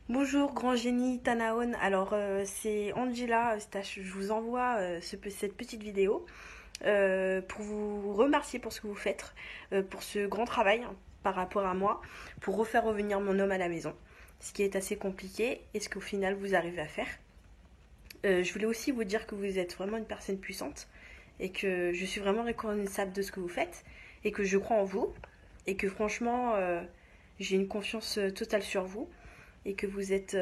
Bonjour grand génie Tanaon, alors c'est Angela Eustache, je vous envoie cette petite vidéo pour vous remercier pour ce que vous faites, pour ce grand travail hein, par rapport à moi, pour refaire revenir mon homme à la maison, ce qui est assez compliqué et ce qu'au final vous arrivez à faire. Je voulais aussi vous dire que vous êtes vraiment une personne puissante et que je suis vraiment reconnaissable de ce que vous faites et que je crois en vous et que franchement j'ai une confiance totale sur vous et que vous êtes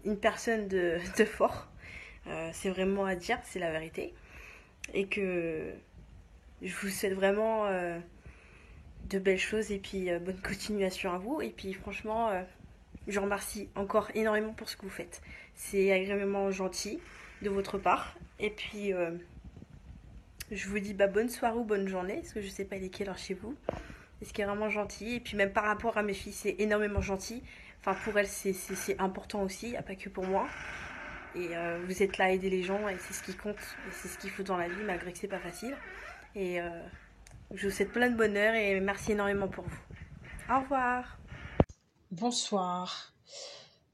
une personne de fort. C'est vraiment à dire, c'est la vérité. Et que je vous souhaite vraiment de belles choses et puis bonne continuation à vous. Et puis franchement, je vous remercie encore énormément pour ce que vous faites. C'est agréablement gentil de votre part. Et puis je vous dis bonne soirée ou bonne journée, parce que je sais pas il est quelle heure chez vous. Et ce qui est vraiment gentil. Et puis même par rapport à mes filles, c'est énormément gentil. Enfin pour elles, c'est important aussi, il n'y a pas que pour moi. Et vous êtes là à aider les gens et c'est ce qui compte. Et c'est ce qu'il faut dans la vie, malgré que c'est pas facile. Et je vous souhaite plein de bonheur et merci énormément pour vous. Au revoir. Bonsoir.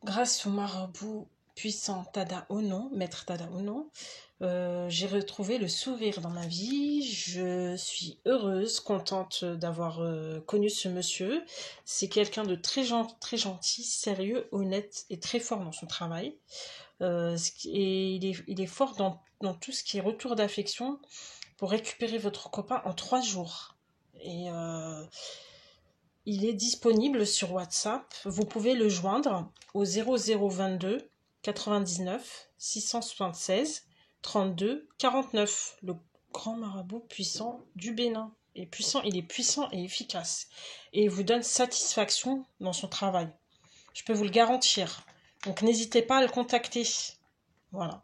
Grâce au marabout puissant Tada Ono, maître Tada Ono, j'ai retrouvé le sourire dans ma vie. Je suis heureuse, contente d'avoir connu ce monsieur. C'est quelqu'un de très gentil, sérieux, honnête et très fort dans son travail. Et il est fort dans tout ce qui est retour d'affection pour récupérer votre copain en 3 jours. Et il est disponible sur WhatsApp. Vous pouvez le joindre au 0022 99 676 32 49. Le grand marabout puissant du Bénin. Il est puissant et efficace. Et il vous donne satisfaction dans son travail. Je peux vous le garantir. Donc n'hésitez pas à le contacter. Voilà.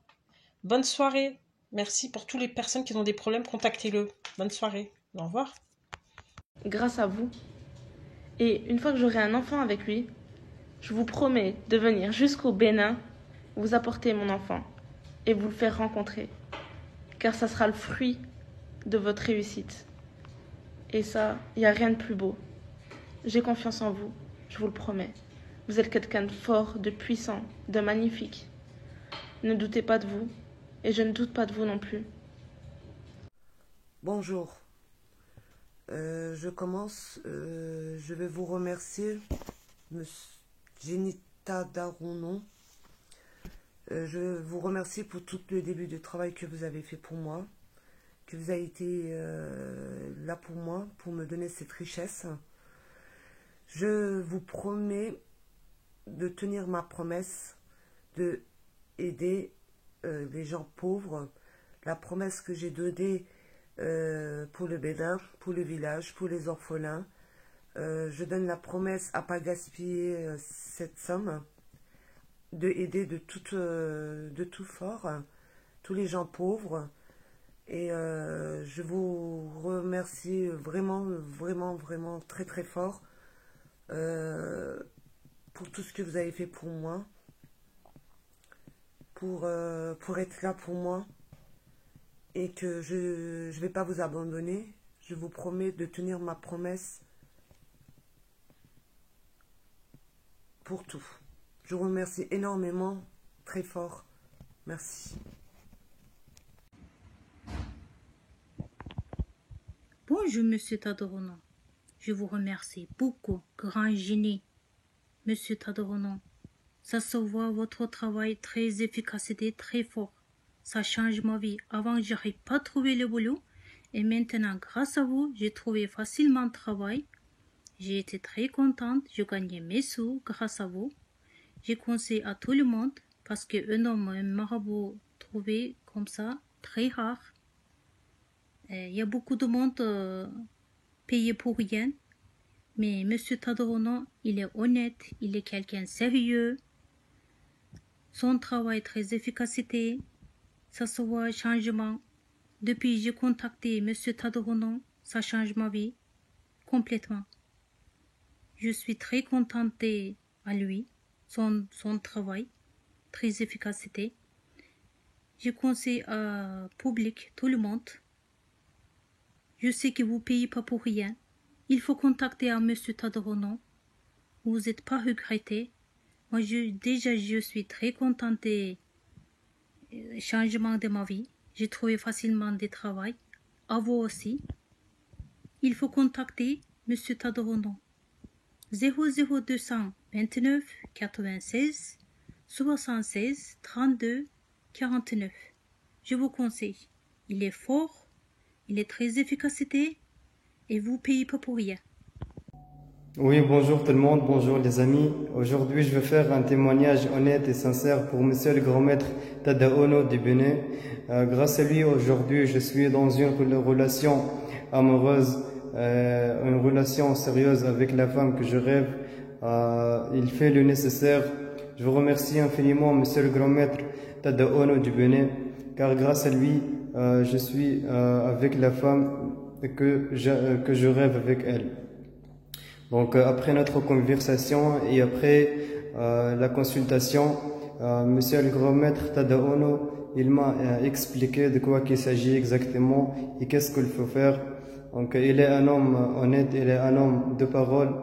Bonne soirée. Merci pour toutes les personnes qui ont des problèmes. Contactez-le. Bonne soirée. Au revoir. Grâce à vous. Et une fois que j'aurai un enfant avec lui, je vous promets de venir jusqu'au Bénin, vous apporter mon enfant et vous le faire rencontrer. Car ça sera le fruit de votre réussite. Et ça, il n'y a rien de plus beau. J'ai confiance en vous, je vous le promets. Vous êtes quelqu'un de fort, de puissant, de magnifique. Ne doutez pas de vous, et je ne doute pas de vous non plus. Bonjour. Je commence. Je vais vous remercier, Monsieur Genita Darounon. Je vous remercie pour tout le début de travail que vous avez fait pour moi, que vous avez été là pour moi, pour me donner cette richesse. Je vous promets de tenir ma promesse de aider les gens pauvres, la promesse que j'ai donnée pour le Bénin, pour le village, pour les orphelins. Je donne la promesse à ne pas gaspiller cette somme, de aider de tout fort tous les gens pauvres. Et je vous remercie vraiment, vraiment, vraiment très très fort pour tout ce que vous avez fait pour moi, pour être là pour moi et que je ne vais pas vous abandonner. Je vous promets de tenir ma promesse pour tout. Je vous remercie énormément, très fort. Merci. Bonjour, Monsieur Tadorono. Je vous remercie beaucoup, grand génie. Monsieur Tadorono, ça se voit votre travail très efficacité, très fort. Ça change ma vie. Avant, je n'arrivais pas à trouver le boulot. Et maintenant, grâce à vous, j'ai trouvé facilement le travail. J'ai été très contente. Je gagnais mes sous grâce à vous. Je conseille à tout le monde parce qu'un homme, un marabout trouvé comme ça, très rare. Il y a beaucoup de monde payé pour rien. Mais Monsieur Tadorono, il est honnête, il est quelqu'un de sérieux. Son travail très efficacité, ça se voit changement. Depuis que j'ai contacté Monsieur Tadorono, ça change ma vie complètement. Je suis très contente à lui, son travail, très efficacité. Je conseille à public, tout le monde. Je sais que vous ne payez pas pour rien. Il faut contacter à Monsieur Tadorono. Vous n'êtes pas regretté. Moi, déjà, je suis très contente des changements de ma vie. J'ai trouvé facilement du travail. À vous aussi. Il faut contacter Monsieur Tadorono. 00229 96 76 32 49. Je vous conseille. Il est fort, il est très efficacité et vous payez pas pour rien. Oui, bonjour tout le monde, bonjour les amis. Aujourd'hui, je vais faire un témoignage honnête et sincère pour Monsieur le grand maître Tadaono du Bénin. Grâce à lui, aujourd'hui, je suis dans une relation amoureuse, une relation sérieuse avec la femme que je rêve. Il fait le nécessaire. Je vous remercie infiniment, Monsieur le grand maître Tadaono du Bénin, car grâce à lui, je suis avec la femme que je rêve avec elle. Donc après notre conversation et après la consultation, Monsieur le grand maître Tadaono, il m'a expliqué de quoi qu'il s'agit exactement et qu'est-ce qu'il faut faire. Donc il est un homme honnête, il est un homme de parole.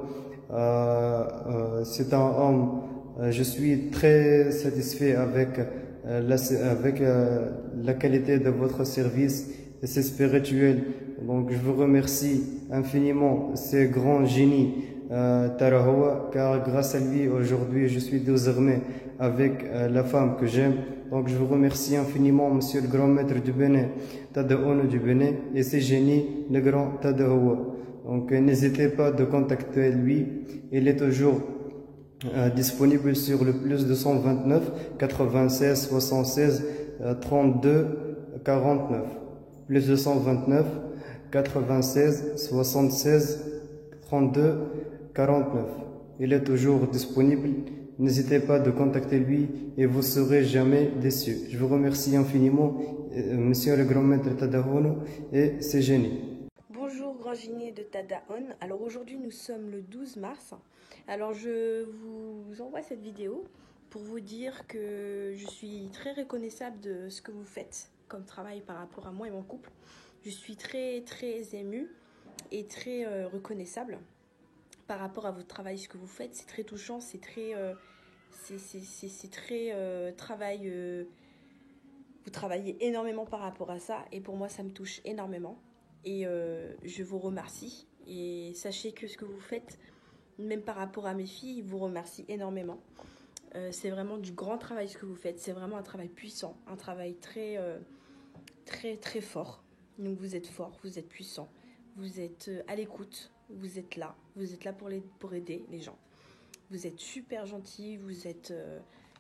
C'est un homme. Je suis très satisfait avec la qualité de votre service et c'est spirituel. Donc je vous remercie infiniment, ce grand génie Tarahoua, car grâce à lui aujourd'hui je suis désormais avec la femme que j'aime. Donc je vous remercie infiniment, Monsieur le grand maître du Bénin, Tadaono du Bénin, et ce génie, le grand Tarahoua. Donc n'hésitez pas de contacter lui, il est toujours disponible sur le plus 229 96 76 32 49. Plus 229 96 76 32 49. Il est toujours disponible. N'hésitez pas de contacter lui et vous serez jamais déçus. Je vous remercie infiniment, Monsieur le grand maître Tadaono et ses génies. Bonjour grand génie de Tadaon. Alors aujourd'hui nous sommes le 12 mars. Alors je vous envoie cette vidéo pour vous dire que je suis très reconnaissable de ce que vous faites comme travail par rapport à moi et mon couple. Je suis très émue et très reconnaissable par rapport à votre travail, ce que vous faites. C'est très touchant, c'est très travail. Vous travaillez énormément par rapport à ça et pour moi ça me touche énormément et je vous remercie. Et sachez que ce que vous faites, même par rapport à mes filles, vous remercie énormément. C'est vraiment du grand travail ce que vous faites. C'est vraiment un travail puissant, un travail très fort. Donc vous êtes fort, vous êtes puissant, vous êtes à l'écoute, vous êtes là pour aider les gens. Vous êtes super gentil,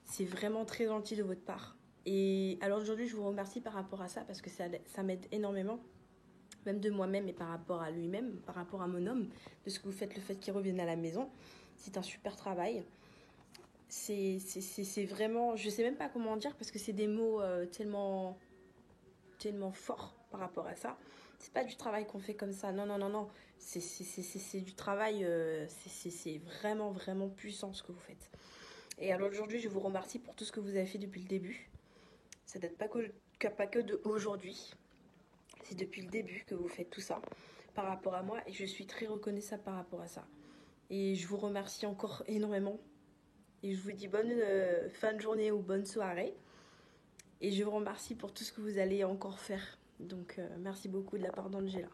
c'est vraiment très gentil de votre part. Et alors aujourd'hui je vous remercie par rapport à ça parce que ça m'aide énormément, même de moi-même et par rapport à lui-même, par rapport à mon homme, de ce que vous faites, le fait qu'il revienne à la maison. C'est un super travail. C'est vraiment, je sais même pas comment dire parce que c'est des mots tellement forts par rapport à ça. C'est pas du travail qu'on fait comme ça, non. C'est du travail, c'est vraiment puissant ce que vous faites. Et alors aujourd'hui je vous remercie pour tout ce que vous avez fait depuis le début. Ça date pas que de aujourd'hui. C'est depuis le début que vous faites tout ça par rapport à moi et je suis très reconnaissable par rapport à ça. Et je vous remercie encore énormément. Et je vous dis bonne fin de journée ou bonne soirée. Et je vous remercie pour tout ce que vous allez encore faire. Donc merci beaucoup de la part d'Angela.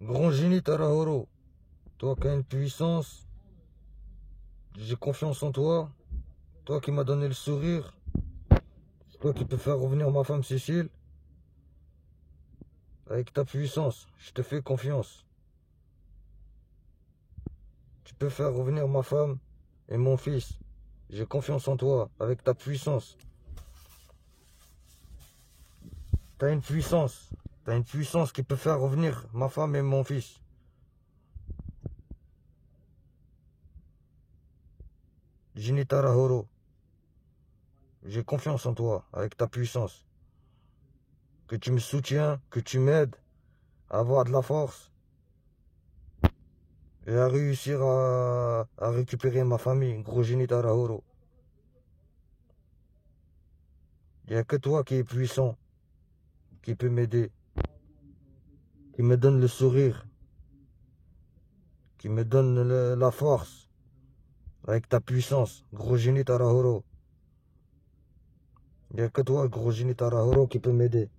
Grand génie Tarahoro, toi qui as une puissance, j'ai confiance en toi. Toi qui m'as donné le sourire. Toi qui peux faire revenir ma femme Cécile. Avec ta puissance, je te fais confiance. Tu peux faire revenir ma femme et mon fils. J'ai confiance en toi, avec ta puissance. T'as une puissance qui peut faire revenir ma femme et mon fils. Génie Tarahoro, j'ai confiance en toi, avec ta puissance. Que tu me soutiens, que tu m'aides à avoir de la force. Et à réussir à récupérer ma famille, gros génie Tarahoro. Il n'y a que toi qui es puissant, qui peut m'aider, qui me donne le sourire, qui me donne la force Avec ta puissance, gros génie Tarahoro. Il n'y a que toi, gros génie Tarahoro, qui peut m'aider.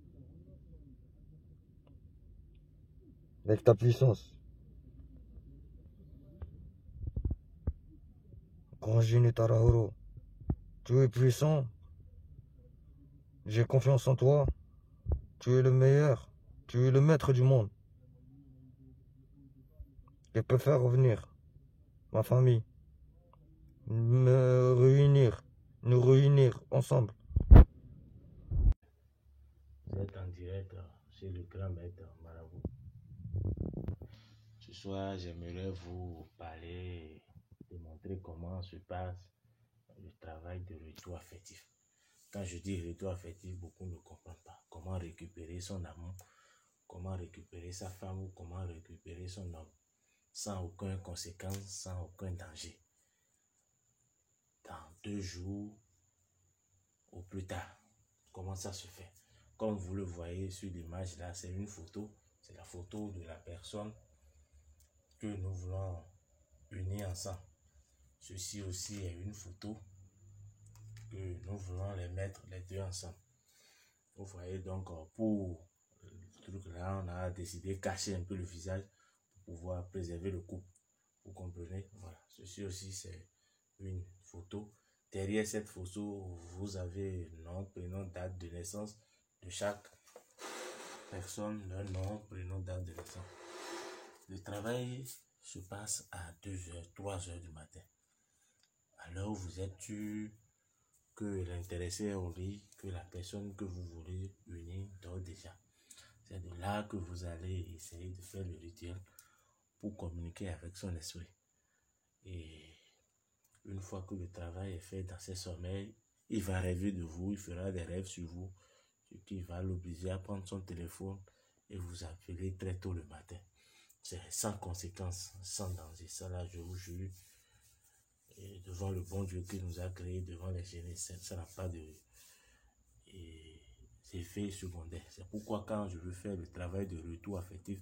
Avec ta puissance. Grand génie Tarahoro. Tu es puissant. J'ai confiance en toi. Tu es le meilleur. Tu es le maître du monde. Je peux faire revenir ma famille. Nous réunir ensemble. Vous êtes en direct chez le grand maître Marabout. Ce soir, j'aimerais vous parler, de montrer comment se passe le travail de retour affectif. Quand je dis retour affectif, beaucoup ne comprennent pas. Comment récupérer son amour, comment récupérer sa femme ou comment récupérer son homme sans aucune conséquence, sans aucun danger. Dans 2 jours ou plus tard, comment ça se fait? Comme vous le voyez sur l'image là, c'est une photo, c'est la photo de la personne que nous voulons unir ensemble. Ceci aussi est une photo que nous voulons les mettre les deux ensemble. Vous voyez donc, pour le truc là, on a décidé de cacher un peu le visage pour pouvoir préserver le couple. Vous comprenez? Voilà. Ceci aussi c'est une photo. Derrière cette photo, vous avez nom, prénom, date de naissance de chaque personne, leur nom, prénom, date de naissance. Le travail se passe à 2h, 3h du matin. À l'heure où vous êtes sûr que l'intéressé est au lit, que la personne que vous voulez unir dort déjà. C'est de là que vous allez essayer de faire le rituel pour communiquer avec son esprit. Et une fois que le travail est fait dans ses sommeils, il va rêver de vous, il fera des rêves sur vous, ce qui va l'obliger à prendre son téléphone et vous appeler très tôt le matin. C'est sans conséquence, sans danger. Ça là, je vous jure, et devant le bon Dieu qui nous a créés, devant les génies, ça n'a pas de effet secondaire. C'est pourquoi quand je veux faire le travail de retour affectif,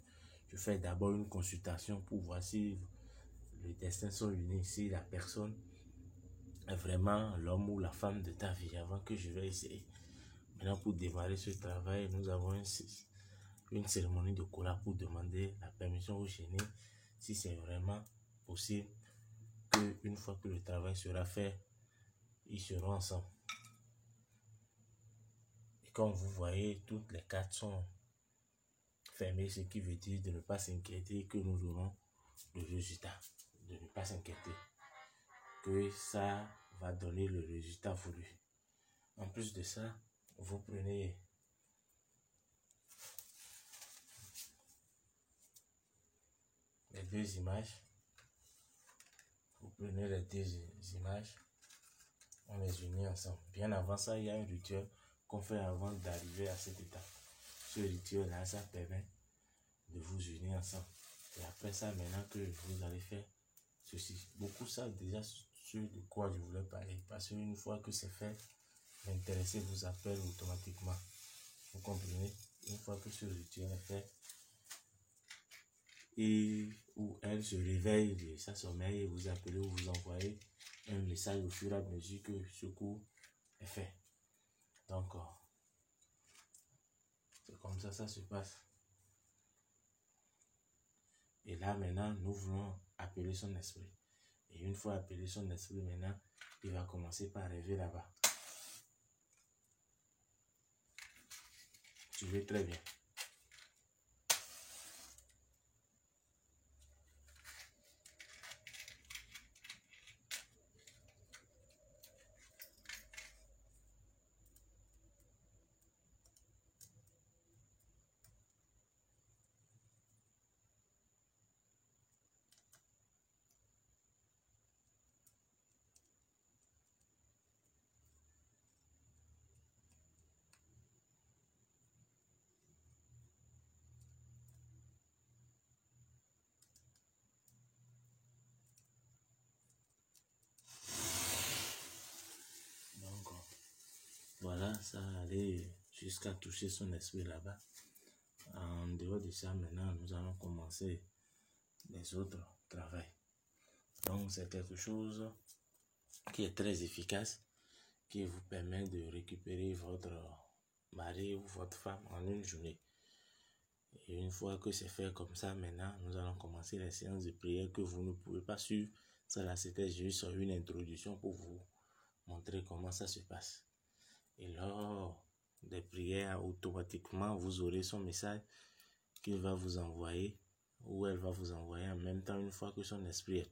je fais d'abord une consultation pour voir si les destins sont unis, si la personne est vraiment l'homme ou la femme de ta vie, avant que je vais essayer. Maintenant, pour démarrer ce travail, nous avons une cérémonie de cola pour demander la permission au génie si c'est vraiment possible qu'une fois que le travail sera fait, ils seront ensemble. Et comme vous voyez, toutes les cartes sont fermées, ce qui veut dire de ne pas s'inquiéter que nous aurons le résultat. De ne pas s'inquiéter que ça va donner le résultat voulu. En plus de ça, vous prenez les 2 images. Vous prenez les 2 images, on les unit ensemble. Bien avant ça, il y a un rituel qu'on fait avant d'arriver à cet état. Ce rituel-là, ça permet de vous unir ensemble. Et après ça, maintenant que vous allez faire ceci, beaucoup savent déjà ce de quoi je voulais parler. Parce qu'une fois que c'est fait, l'intéressé vous appelle automatiquement. Vous comprenez? Une fois que ce rituel est fait, et où elle se réveille de sa sommeil et vous appelez ou vous envoyez un message au fur et à mesure que ce coup est fait. Donc, c'est comme ça se passe. Et là, maintenant, nous voulons appeler son esprit. Et une fois appelé son esprit, maintenant, il va commencer par rêver là-bas. Tu veux très bien. Donc, voilà, ça allait jusqu'à toucher son esprit là-bas. En dehors de ça, maintenant, nous allons commencer les autres travaux. Donc c'est quelque chose qui est très efficace, qui vous permet de récupérer votre mari ou votre femme en une journée. Et une fois que c'est fait comme ça, maintenant, nous allons commencer les séances de prière que vous ne pouvez pas suivre. Ça là, c'était juste une introduction pour vous montrer comment ça se passe. Et lors des prières, automatiquement, vous aurez son message qu'il va vous envoyer, ou elle va vous envoyer en même temps une fois que son esprit est